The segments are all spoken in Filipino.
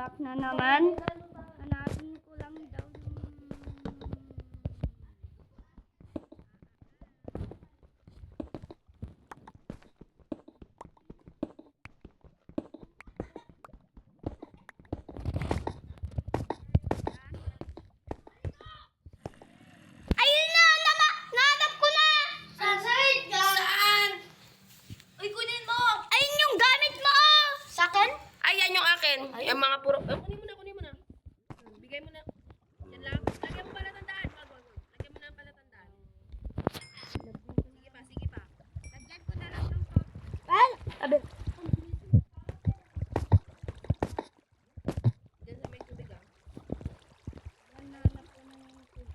Lock na naman. Hanapin ko lang daw yung... Ayun na! Nahanap ko na! Saan? Uy, kunin mo! Ayun yung gamit mo! Sa akin? Ayan yung akin. Yung mga puro... kunin mo na. Bigay mo na. Yan lang. Lagyan mo palatandaan. Wag. Lagyan mo na ang palatandaan. Sige pa. Lagyan ko na lang ng pot. Well, sabi. Diyan sa may tubig ah. Hanap ko na yung tubig.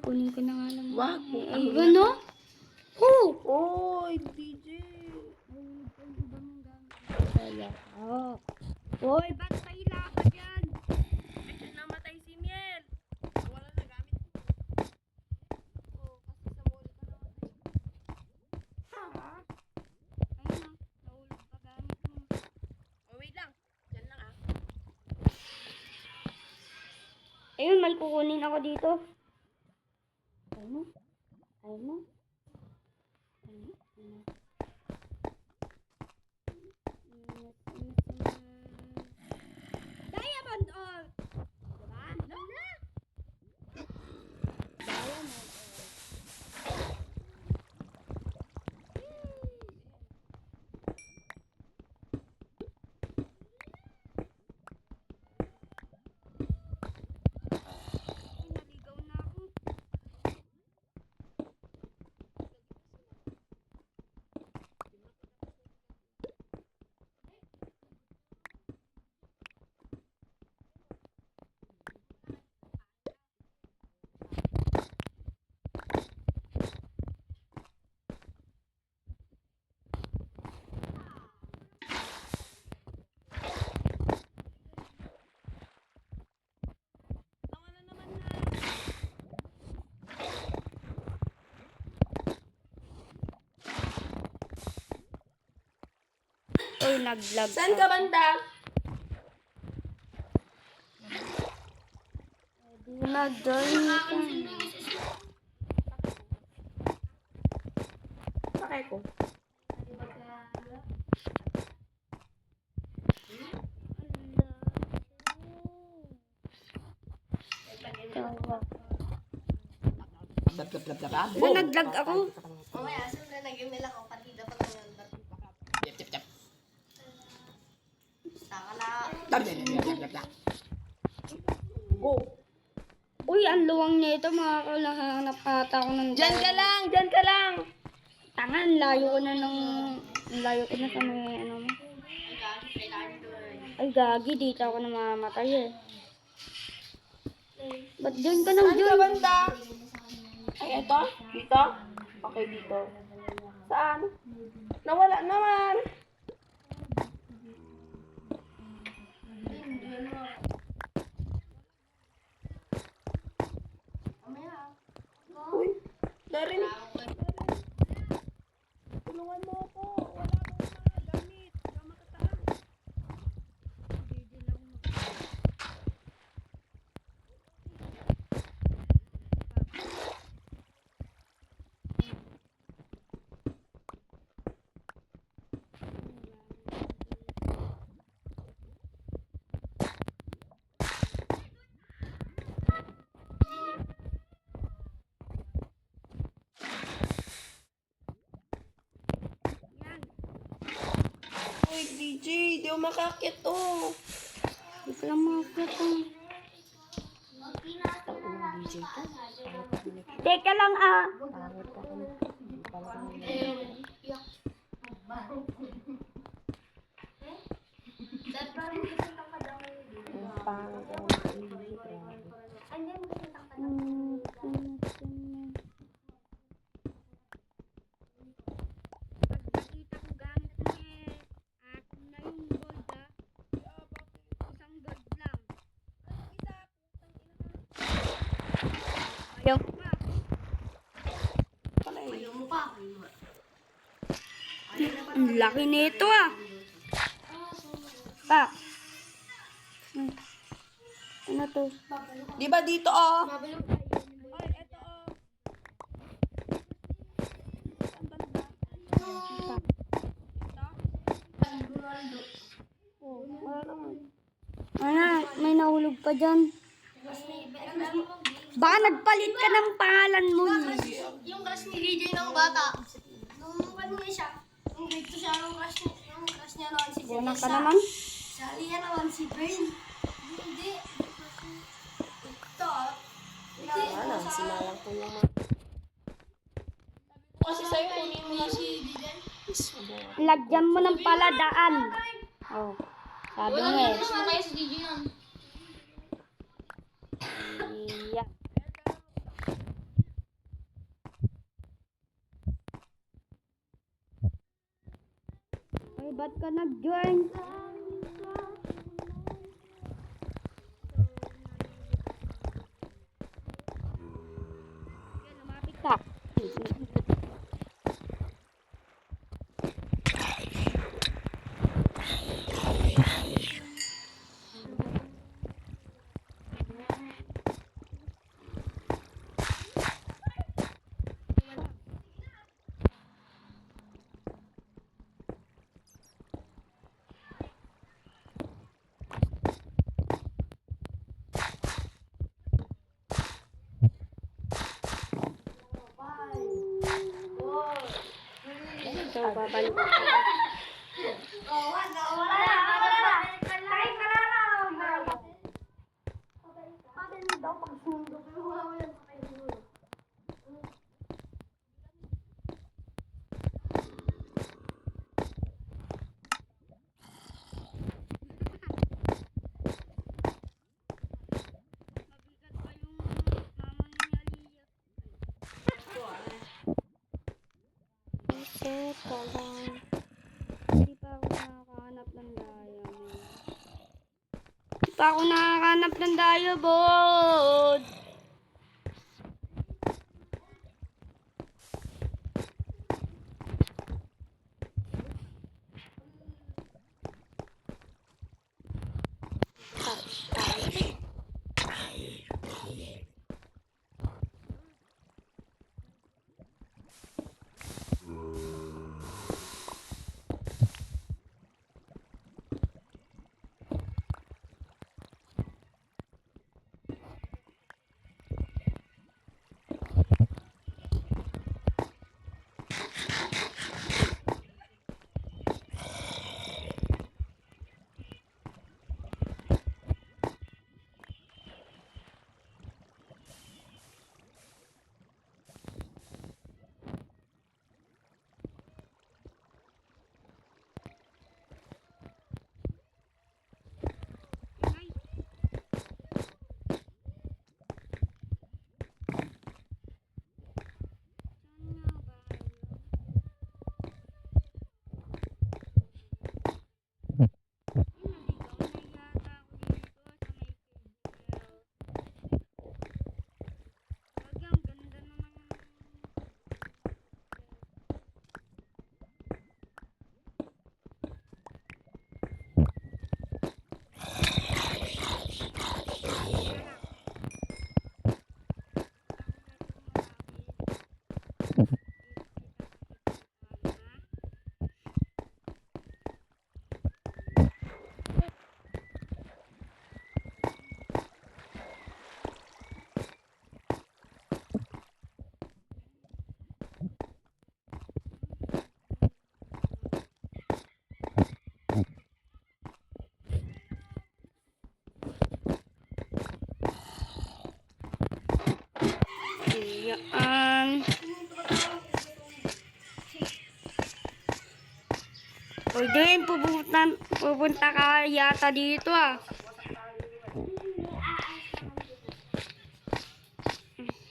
Kunin ko na nga lang. Wag. Ay, ano? Oh! Oy, DJ. Oh. Hoy, ba't kaila ka dyan? Medyo namatay si Miel. Wala na gamit. Oh, kasi sa mall ka naman. Ayun na, nahulog pa gamit mo. Oh, wait lang. Diyan lang ah. Ayun, may kukunin ako dito. Ayun. Diamond ore! Diba? Diamond ore. Ay, naligaw na ako. Tama na naman na. Uy, nag-vlog. Saan ka banda? Di na doon. Pakay ko. Na nag-vlog ako. Mamaya, siyempre nag-email ako. Partida pag nag-vlog. Taka na. Go. Uy, ang luwang nito. Makakalahanap ata ako ng Diyan ka lang. Tanga, ang layo ko na ng... Ang layo ko na sa may ano mo. Ay, gagi. Dito ako namamatay eh. Ba't dyan ka nang Saan ka dyan? banda? Ay, eto? Dito? Okay, dito. Saan? Nawala naman. Uy, Darin. Tulungan mo ako. Wala akong mga gamit. Wala makataas. Uy, DJ, di ako makakit oh. Hindi ko lang makakita ko. Teka lang ah. Yung, Ayaw mo pa. ang laki nito ah. Pa. Ano to? Di ba dito oh? Ano, may nahulog pa dyan. Baka nagpalit ka ng pangalan mo. Yung crush ni DJ ng bata. Nung kanina siya, nung dito siya, nung crush niya naman si Buwan ka Vanessa. naman. Si Aliyah naman si Brain. Hindi. Ito. Ano, sinalang ko yung mga... Kasi sa'yo, kunin mo na si DJ. Lagyan mo ng paladaan. Oh, sabi mo eh. Ano kaya si DJ yan? Yeah. Ay, ba't ka nag-join? Lumapit ka. So, babalik ko. Reset ka lang. Hindi pa ako nakakahanap ng diamond. Hindi pa ako nakakahanap ng diamond. Pwede rin, pupunta ka yata dito ah.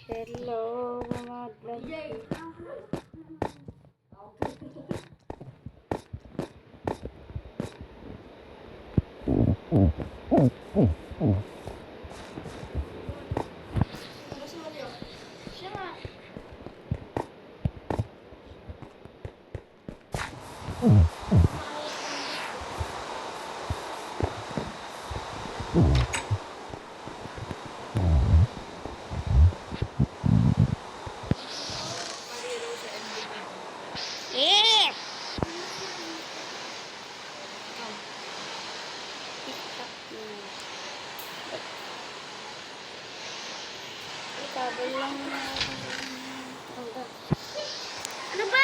Hello, mga vlog. Sabay lang na. Ano ba?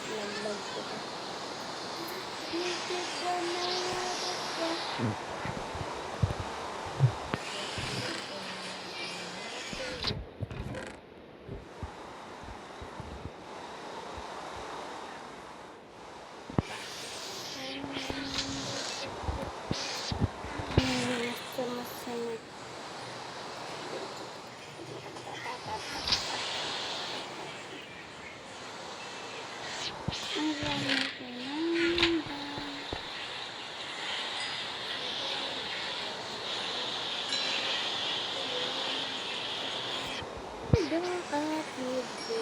Laglag ko pa. Masama-sama. Ang dami ko lang. Kapit ko.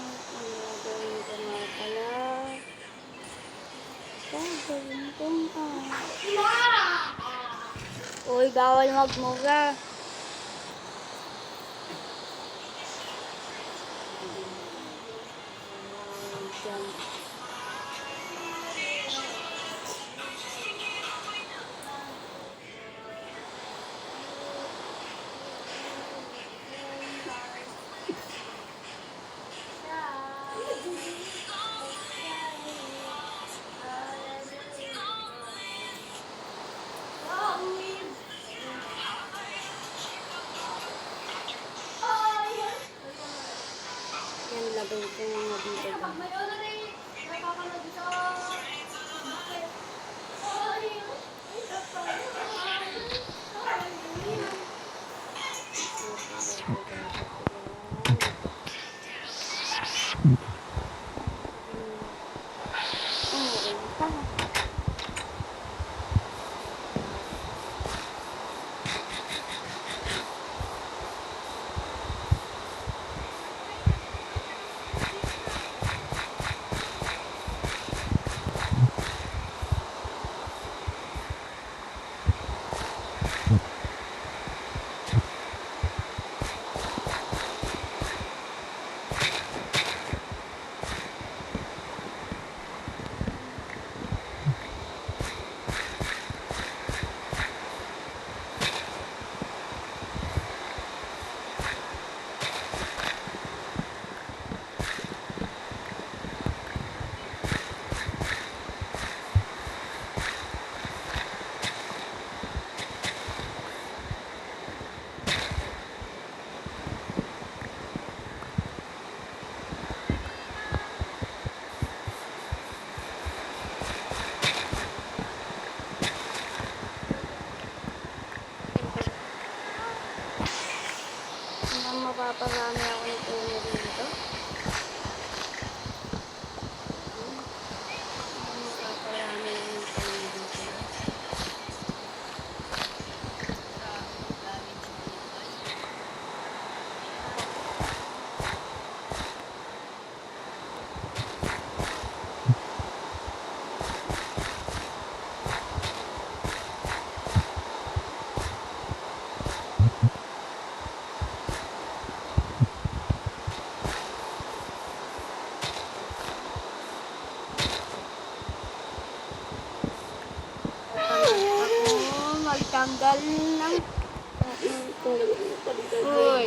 Ano gawin ko nga pala? Gagawin ko nga. Uy, bawal magmura. Diyan. Yan, lagay ko nga dito ba. Mapaparami ako ng puno dito. Mapaparami ako ng puno dito. Magtanggal ng Uy!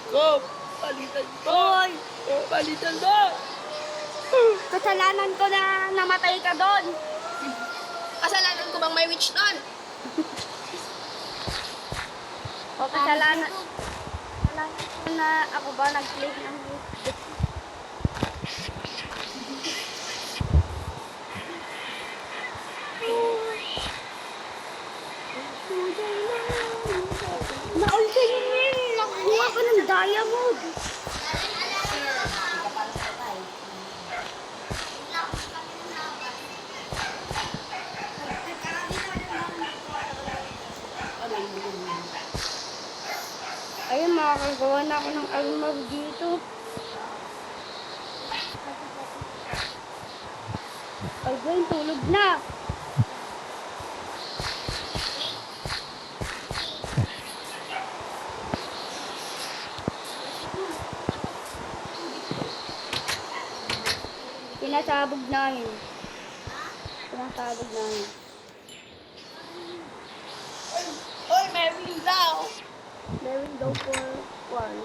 Go! Palitan mo! Uy! Palitan mo! Kasalanan ko na namatay ka doon! Kasalanan ko bang may witch nun? O kasalanan ko na ako ba nag-click ng Naultin yun! Nakuha ka ng diamond! Ayun, makakagawa na ako ng armor dito. Ay, Gwen, tulog na. Pinasabog namin. Pinasabog namin. Oy, meron daw. Meron daw for one.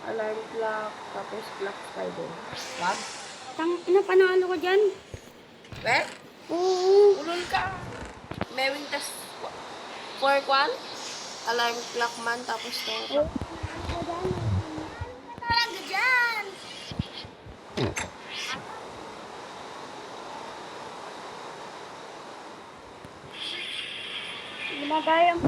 Alarm clock, tapos clock spider. Wag. Panalo ko dyan? Eh? Oo. Ulol ka. Meron tas for kwan? Alarm clock man, tapos to. Talaga dyan. Ginagaya mo.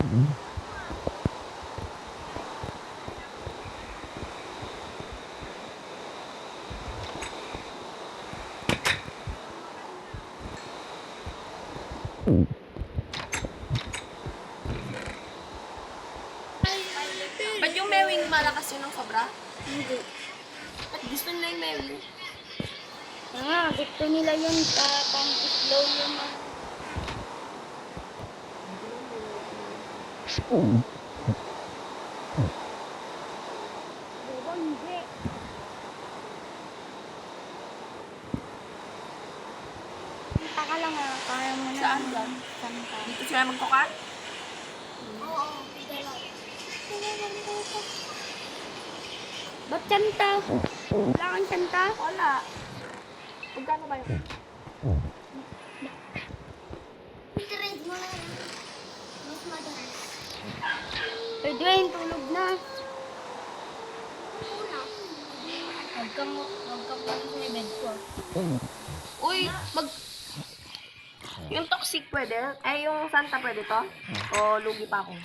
Ba't yung mewing malakas yun ng sobra? Hindi. At gusto nila yung mewing? Gusto nila yun sa pang-slow yung mga... Diba, hindi. Taka lang kaya mo na. Saan yan? Santa. Dito sila magkukan? Oo, ba't santa? Wala kang santa? Wala. Magkano ba yun? I-trade mo na. Mas madalas. Edwin, tulog na. Huwag kang pala sa bed ko. Uy, yung toxic pwede? Eh, yung Santa pwede to? O lugi pa ako?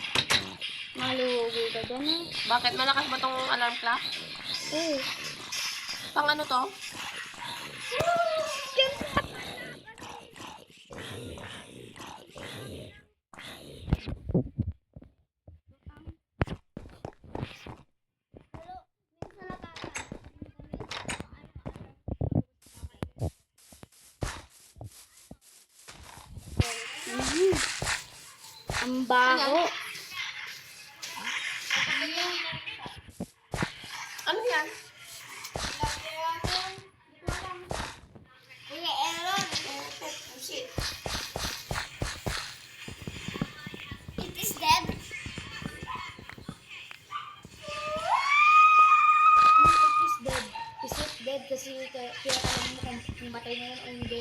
Malugi ka dyan eh. Bakit? Malakas ba tong alarm clock? Oo. Pang ano to? Ang baho. Ano yan? Shit. It is dead. It is dead. Is it dead kasi kaya alam mo kung matay na yun o hindi.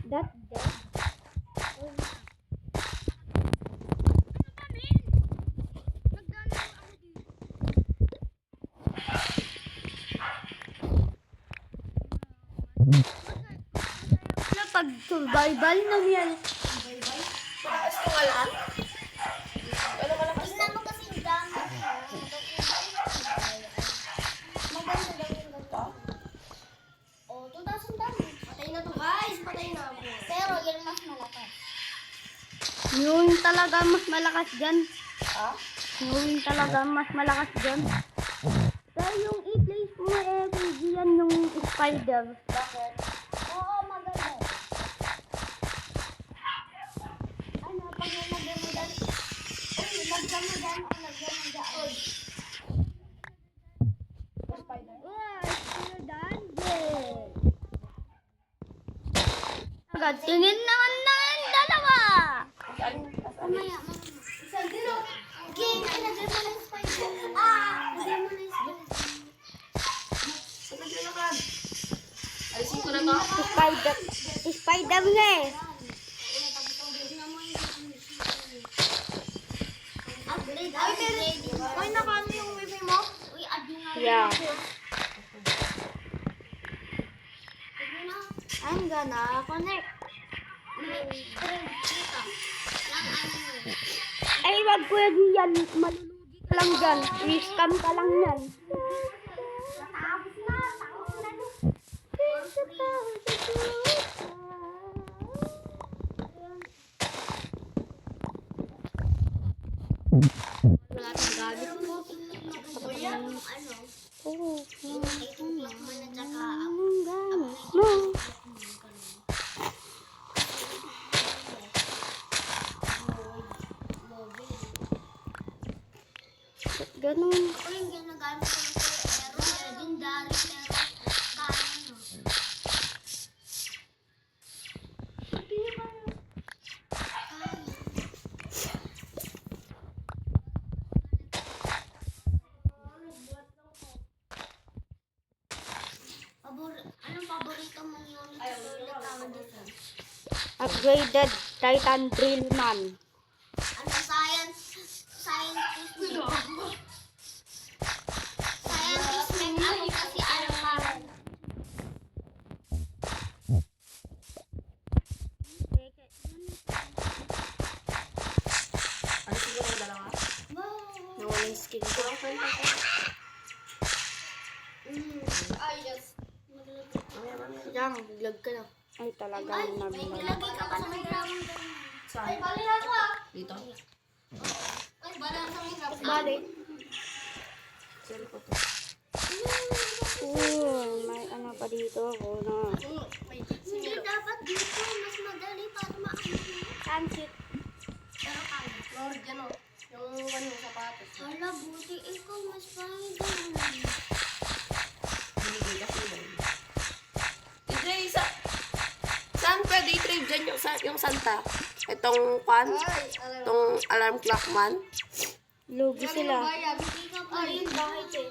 That dead? Pag survival na yan. Malakas yung alarm? Ano malakas to? Mo kasi dami. Maganda daw yung ganito. Oh, 2,000 dami. Patay na to guys. Patay na ako. Pero yan mas malakas. Yung talaga mas malakas dyan. Ha? Yung talaga mas malakas dyan. Pero yung i-place mo RPG yan yung spider. Bakit? Oo, maganda. Ano, pag nalagyan mo dyan. Uy, lagyan mo dyan. Lagyan mo dyan. Spider? Spider dungeon. Agad, tingin naman na yung dalawa. Mamaya. Isang dito. Game, lagyan mo ng spider. Lagyan mo ng spider. Saan naglalakad? Alisin ko na to? Spider nga eh. Ay, nakano yung wifi mo? Yeah. I'm gonna connect. Ay, wag ko yan. Malulugi ka lang dyan. I-scam ka lang yan. Ganun. Ako yung ginagamit ko ng pero legendary pero kano. Anong paborito mong unit sa Tower Defense? Upgraded Titan Drillman. Ano scientist mo? Scientist make ako kasi alam parang. Ano siguro yung dalawa? Nawala yung skin ko. Ay, yes. Yang, vlog ka na. Ay, talagang naglag. Nilagay ka pa sa may ramon. Saan? Ay, bali na ako ah. Dito? Ay, bali na sa may ramon. Bali. Sorry po to. May ano pa dito. Hindi dapat dito. Mas madali para maano. Transit. Pero kaya. Lord, yan o. Yung ano, sapatos. Hala, buti ikaw mas pahid. Binigay kasi yun. Hindi, saan pwede i-trade dyan yung Santa? Itong pan? Itong alarm clock man? Lugi sila. Ay, bakit eh?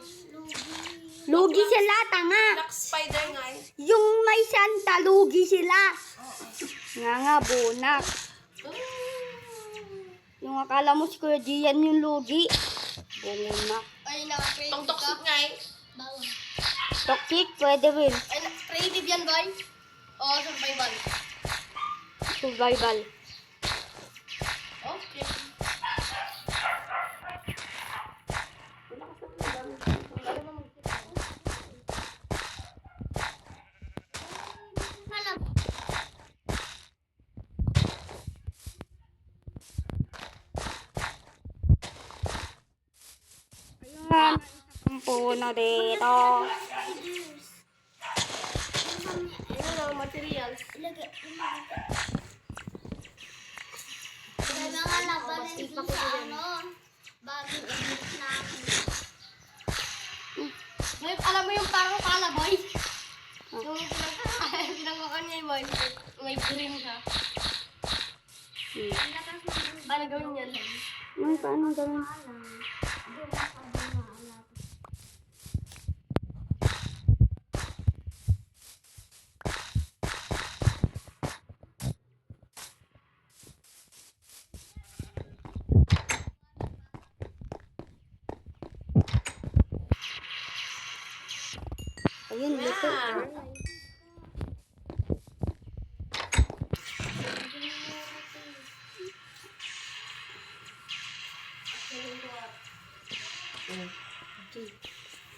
Lugi sila, tanga. Black spider nga eh. Yung may Santa, lugi sila. Nga, bunak. Yung akala mo si Kuya Gian yung lugi. Bunak. Ay, naka-creative Tong toxic nga eh. Bawal. Toxic, pwede rin. Ay, creative yan, boy? Oo, survival. Survival. Okay. Ayan, isang puno dito. Ano lang, materials. May mga laban din sa ano, bagong edit namin. Alam mo yung parang kalaboy? Yung pinagawa niya yung boy. May green ka. Paano gawin yan? Paano gawin? Ayun, dito.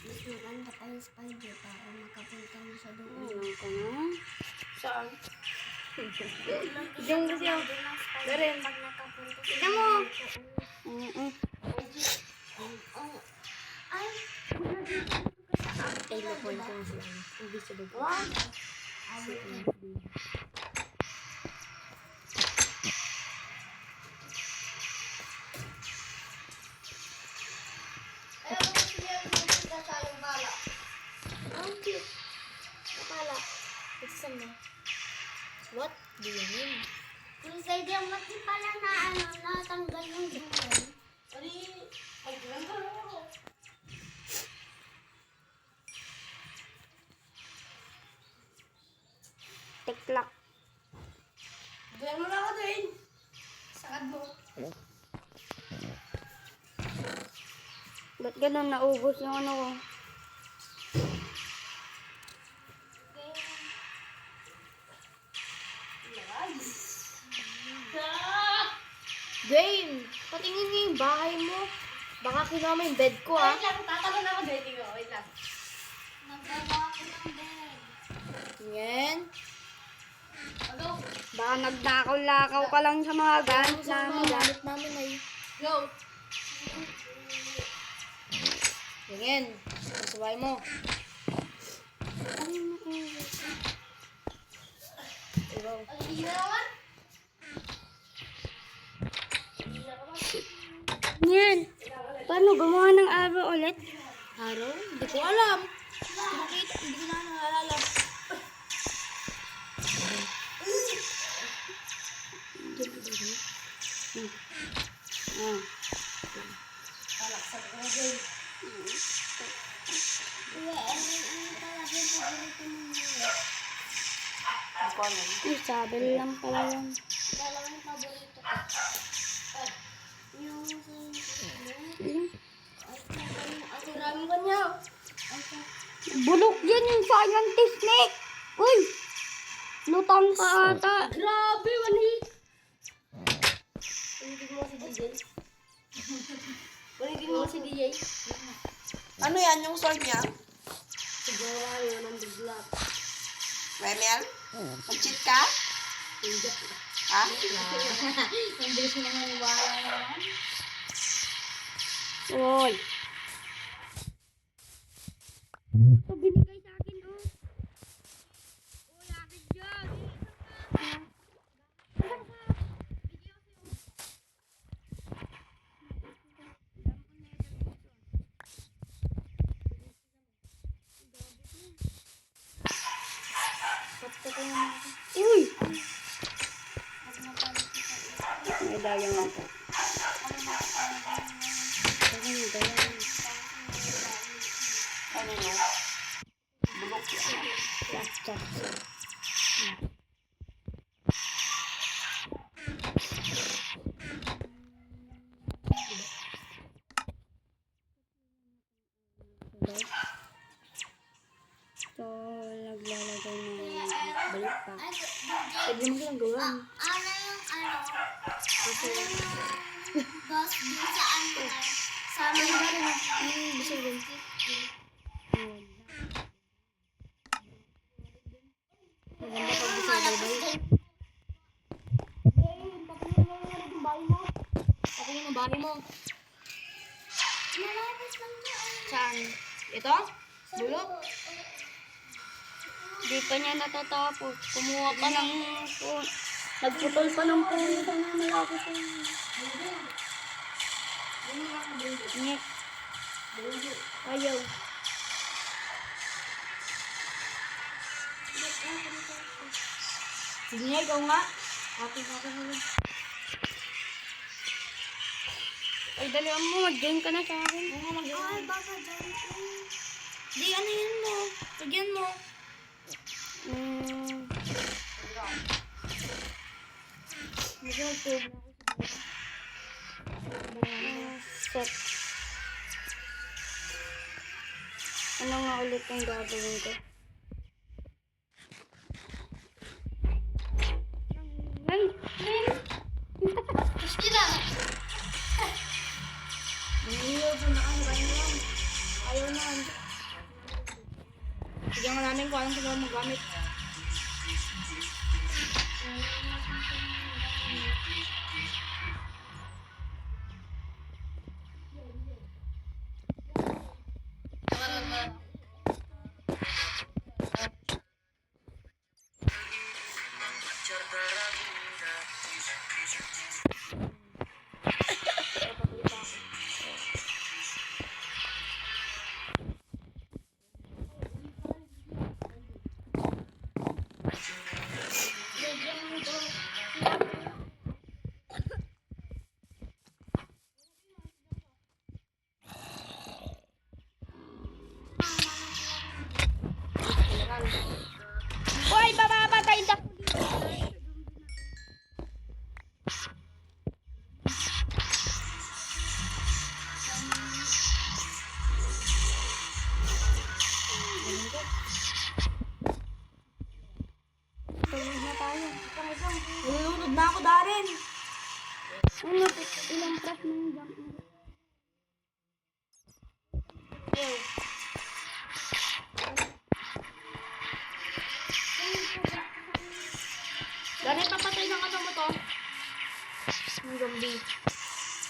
Mas maganda pa yung spider para makapunta mo sa doon. Ayun ka na. Saan? Diyan kasi yung garin. Pag nakapunta sa tignan mo. Ay, ay, napunta na sila. Hindi sa doon. What do you mean? Yung sa idea, mati pala na ano, natanggal yung buhay. Ay, maglanggol ako. Tiklak. Gawin mo na ako din. Sakad mo. Ba't ganun naubos yung ano ko? Dwayne, patingin niyo yung bahay mo. Baka kinuha mo yung bed ko, ha? Wait lang, tatalon ako dito. Wait lang. Nagagawa ko ng bed. Yan. Baka nagnakaw-lakaw ka lang sa mga gamit namin. Gamit namin ay. Go. Tingin. Masabay mo. Go. Yan. Paano gumawa ng araw ulit? Araw? Hindi ko alam. Hindi ko na naalala. Ah. Ay, sabi lang pala yan. Dalawang paborito ko. Yung ang rami ba niya? Bulok yan yung scientist, Nick! Uy! Lutang ka ata. Grabe, one hit. Paligid mo si DJ. Paligid mo si DJ. Ano yan yung sword niya? Siguro yun ang bigla. Remel? Mag-cheat ka? Ha? Ang bilis mo naman iwala naman. Uy! Ito binigay sa akin, oh. Uy, akin dyan. Uy! May dayang ako. Ano yun? Bulok yan. Plastic. So, naglalagay ng balik pa. Pwede mo silang gawin. Ano yung Kasi boss din sa sa amin ba rin Gusto ko. maganda pag gusto ko Patingin mo bahay mo. malapit lang yan. Saan? Ito? Bulok? Di pa niya natatapos. Kumuha pa ng nagputol pa ng puno sa mga malapit ko. Nick. Ayaw. Sige nga, ikaw nga. Akin. Ay, dalihan mo. Mag-game ka na sa akin. Oo, mag-game. Ay, baka dyan. Di, ano yun mo? Lagyan mo. Set. Ano nga ulit ang gagawin ko? Ay! Christina! Ayaw po na kayo. Ayaw na. Bigyan mo namin kung anong sila magamit. Hoy, bababatayin na ko dito. Tulog na tayo. Nilunod na ako, Darren. Ano, ilang press na yung jump na. Darren, papatay ng ano mo to. Yung zombie.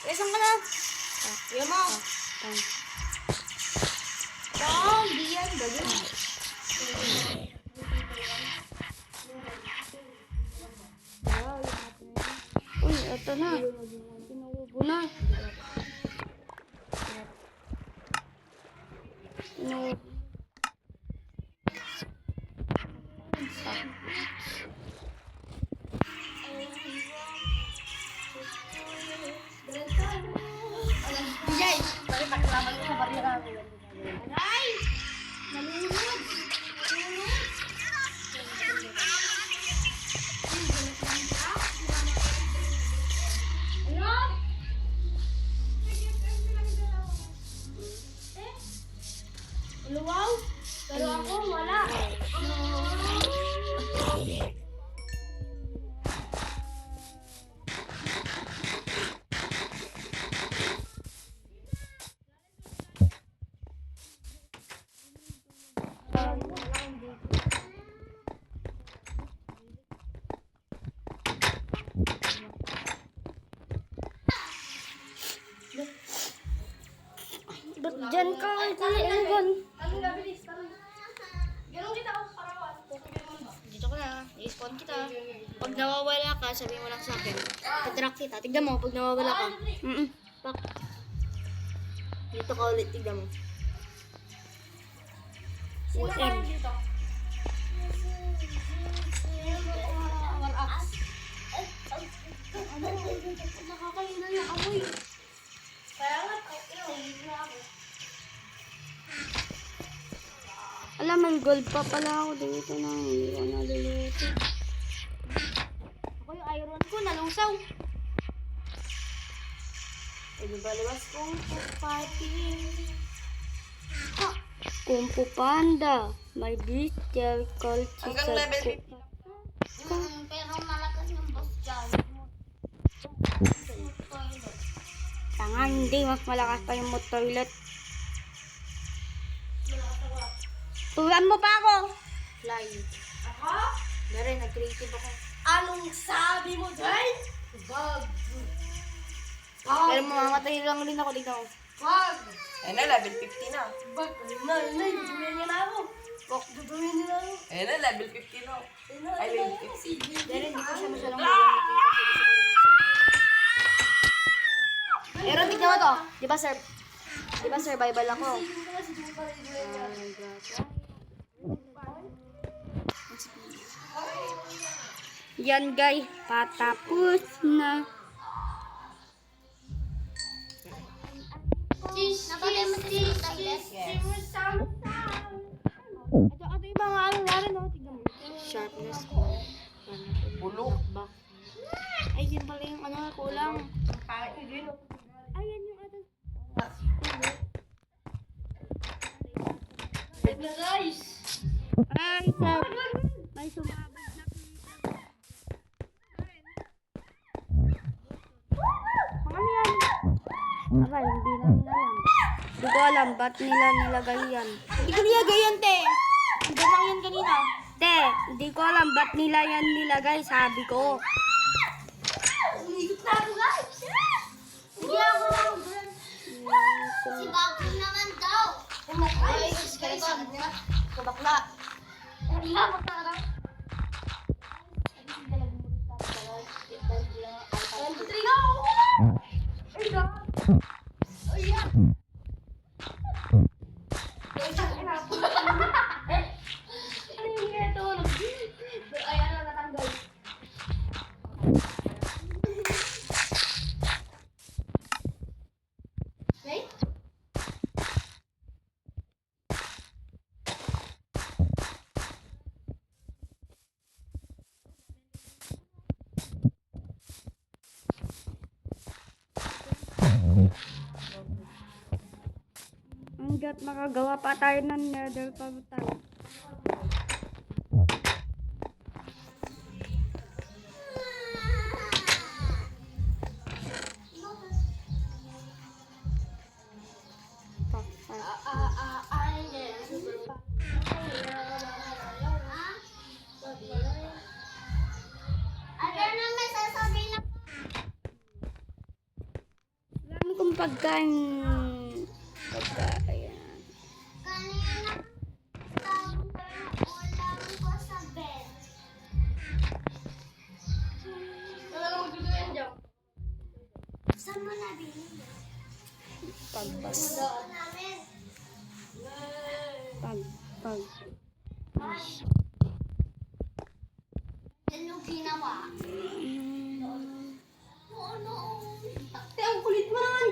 Saan ka na? Yan mo. Di yan. Bagay. Uy, eto na. Pinuubo na. No. Bijay, bali pakilaman ko sa barya ko. Ay! Nalunod! Ano? Luwaw? Pero ako wala. Ba't dyan ka, Kuya Egon? Dito ko na, i-spawn kita. Pag nawawala ka, sabihin mo lang sa akin. Tatrack kita. Tignan mo, pag nawawala ka. Pak. Dito ka ulit, tignan mo. UM. Nakakaina yung amoy. Kaya nga, hindi na ako. Alam, may gold pa pala ako dito na hindi ko naluluto. Ako yung iron ko, nalusaw. Lumalabas kong party. Kung Fu Panda, my bestial called Hanggang level 50. Pero malakas yung boss dyan. Tanga, hindi. Mas malakas pa yung toilet. Turuan mo pa ako! Fly. Ako? Dari, nag-creative ako. Anong sabi mo dyan? Wag! Pero mamamatay lang rin ako, tignan mo. Wag! Ayun na, level 50 na. Wag! Dudumin niya na ako. Dudumin niya na ako. Ayun na, level 50 na. Ay, level 50. Dari, hindi ko siya masyadong gagamitin kasi gusto ko rin yung pero tignan mo to. Di ba survival ako? Yan guys, patapos na. Napagay mo sa toilet? Ito yung mga ano narin, no? Tignan mo. Sharpness ko. Bulok. Back. Ay, yun pala yung ano, kulang. Ayan yung atas. Guys! Ay, sir. May sumabog na Ano yan? Aba, hindi namin alam. Hindi ko alam ba't nila nilagay yan. Hindi ko nilagay yan, te. Hanggang lang yan kanina. Te, hindi ko alam ba't nila yan nilagay, sabi ko. Umigit na ako, guys. Sige ako lang. Si Bago naman daw. Ay, ganito. Kubakla. Hindi nga magkarap. Hanggat makagawa pa tayo ng nether pa tayo. Marami kong pagkain. Pagkain. Kanina, ulam ko sa bed. Saan mo nabili? Pagbas. Namin. pag. Yan yung ginawa. Ate, ang kulit man!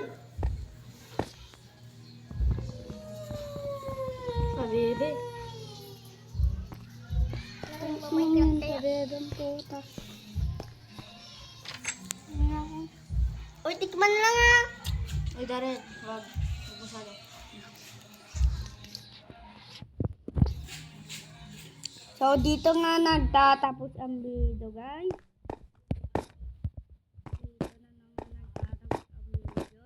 Pabebe. Pabebang puta. Uy, tikman lang ah. Uy, Darren. Wag. Huwag masyado. So, dito nga nagtatapos ang video, guys. Dito na naman nagtatapos ang video.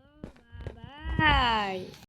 Bye-bye!